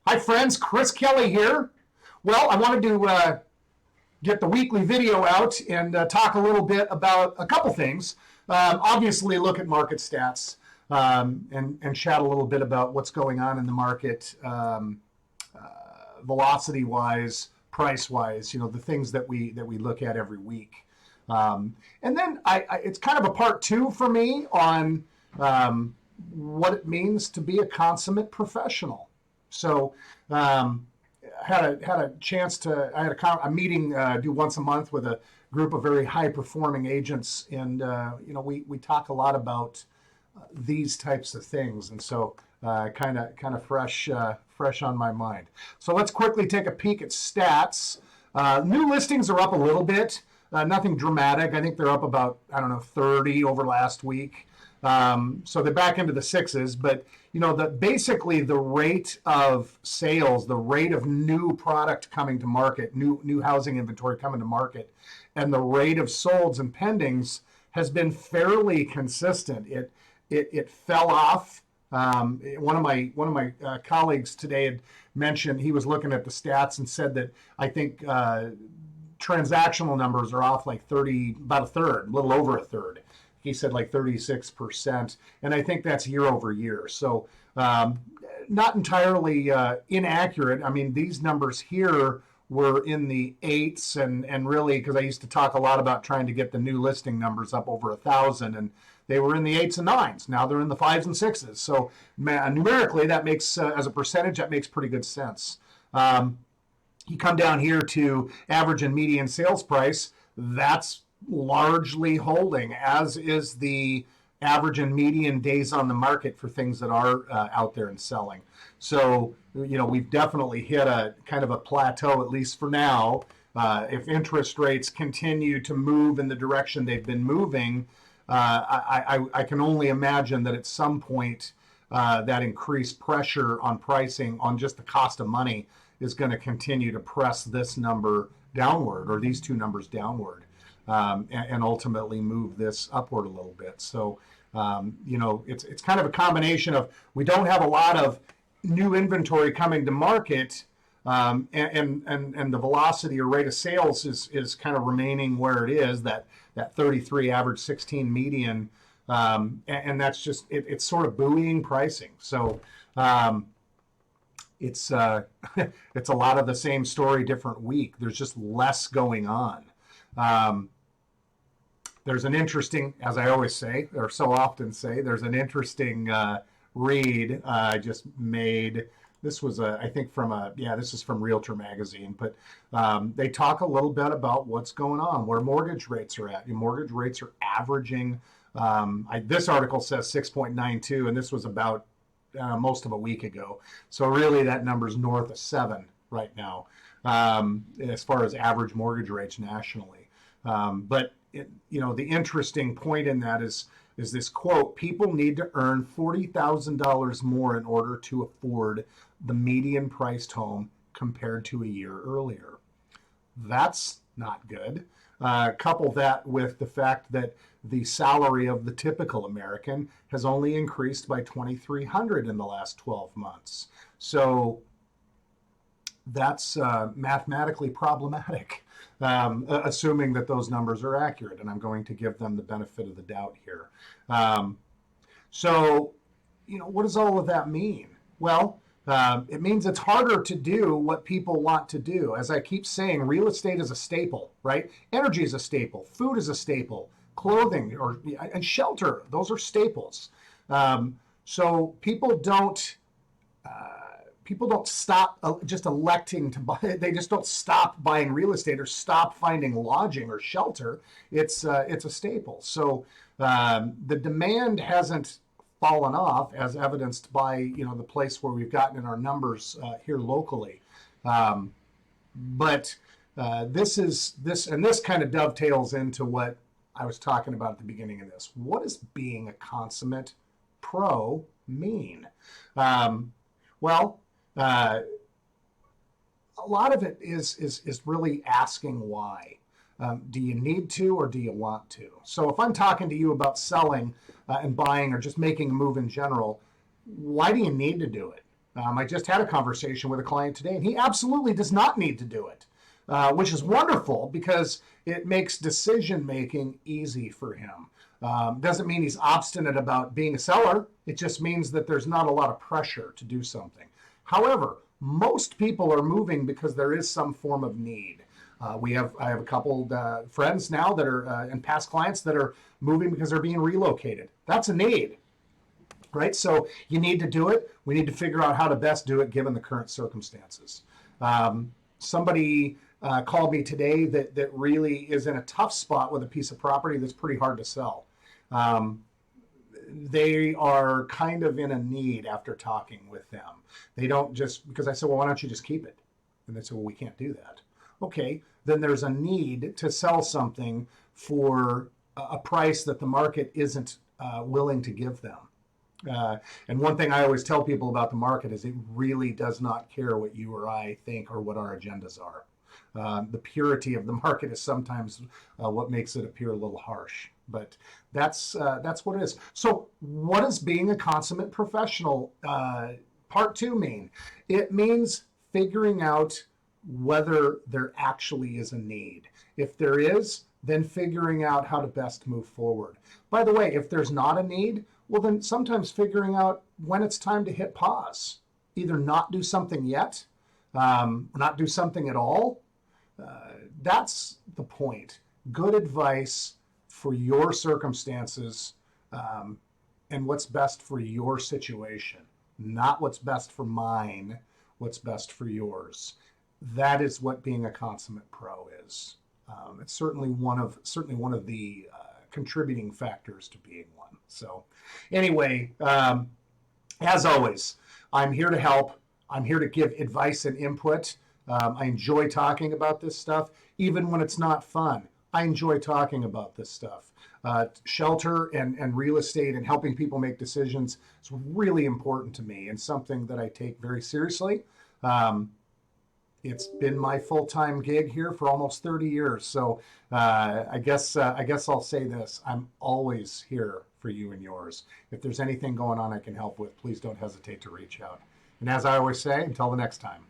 Hi friends, Chris Kelly here. Well, I wanted to get the weekly video out and talk a little bit about a couple things. Obviously, look at market stats and chat a little bit about what's going on in the market, velocity-wise, price-wise. You know, the things that we look at every week. And then it's kind of a part two for me on what it means to be a consummate professional. So had a chance to, I had a meeting do once a month with a group of very high performing agents, and we talk a lot about these types of things, and so kind of fresh on my mind. So let's quickly take a peek at stats. New listings are up a little bit, nothing dramatic. I think they're up about 30 over last week. So they're back into the sixes, but basically the rate of sales, the rate of new product coming to market, new housing inventory coming to market, and the rate of solds and pendings has been fairly consistent. It fell off. One of my colleagues today had mentioned, he was looking at the stats and said that I think transactional numbers are off like about a third, a little over a third. He said like 36%, and I think that's year over year. So not entirely inaccurate. I mean, these numbers here were in the eights, and really, because I used to talk a lot about trying to get the new listing numbers up over 1,000, and they were in the eights and nines. Now they're in the fives and sixes. So numerically, that makes, as a percentage, that makes pretty good sense. You come down here to average and median sales price. That's largely holding, as is the average and median days on the market for things that are out there and selling. So, we've definitely hit a kind of a plateau, at least for now. If interest rates continue to move in the direction they've been moving, I can only imagine that at some point that increased pressure on pricing, on just the cost of money, is going to continue to press this number downward, or these two numbers downward. And ultimately move this upward a little bit. So, it's kind of a combination of, we don't have a lot of new inventory coming to market, and the velocity or rate of sales is kind of remaining where it is, that 33 average, 16 median, and that's just, it's sort of buoying pricing. So it's it's a lot of the same story, different week. There's just less going on. There's an interesting, as I always say, or so often say, there's an interesting read I just made. This was I think this is from Realtor Magazine, but they talk a little bit about what's going on, where mortgage rates are at. Mortgage rates are averaging, this article says 6.92, and this was about most of a week ago. So really that number's north of 7 right now, as far as average mortgage rates nationally. But the interesting point in that is this quote: people need to earn $40,000 more in order to afford the median priced home compared to a year earlier. That's not good. Couple that with the fact that the salary of the typical American has only increased by $2,300 in the last 12 months. So that's mathematically problematic, assuming that those numbers are accurate, and I'm going to give them the benefit of the doubt here. So, what does all of that mean? Well, it means it's harder to do what people want to do. As I keep saying, real estate is a staple, right? Energy is a staple. Food is a staple. Clothing and shelter, those are staples. So people don't stop just electing to buy. They just don't stop buying real estate or stop finding lodging or shelter. It's a staple. So the demand hasn't fallen off, as evidenced by the place where we've gotten in our numbers here locally. But this kind of dovetails into what I was talking about at the beginning of this. What does being a consummate pro mean? Well, a lot of it is really asking why. Do you need to, or do you want to? So if I'm talking to you about selling and buying, or just making a move in general, why do you need to do it? I just had a conversation with a client today, and he absolutely does not need to do it, which is wonderful because it makes decision making easy for him. Doesn't mean he's obstinate about being a seller. It just means that there's not a lot of pressure to do something. However, most people are moving because there is some form of need. I have a couple friends now that are, and past clients that are moving because they're being relocated. That's a need, right? So you need to do it. We need to figure out how to best do it given the current circumstances. Somebody called me today that really is in a tough spot with a piece of property that's pretty hard to sell. They are kind of in a need after talking with them. They don't just, because I said, well, why don't you just keep it? And they said, well, we can't do that. Okay, then there's a need to sell something for a price that the market isn't willing to give them. And one thing I always tell people about the market is it really does not care what you or I think or what our agendas are. The purity of the market is sometimes what makes it appear a little harsh, but that's what it is. So what does being a consummate professional part two mean? It means figuring out whether there actually is a need. If there is, then figuring out how to best move forward. By the way, if there's not a need, well, then sometimes figuring out when it's time to hit pause, either not do something yet, not do something at all. That's the point. Good advice for your circumstances and what's best for your situation, not what's best for mine, what's best for yours. That is what being a consummate pro is. It's certainly one of the contributing factors to being one. So anyway, as always, I'm here to help. I'm here to give advice and input. I enjoy talking about this stuff, even when it's not fun. I enjoy talking about this stuff. Shelter and real estate and helping people make decisions is really important to me and something that I take very seriously. It's been my full-time gig here for almost 30 years. So I guess I'll say this. I'm always here for you and yours. If there's anything going on I can help with, please don't hesitate to reach out. And as I always say, until the next time.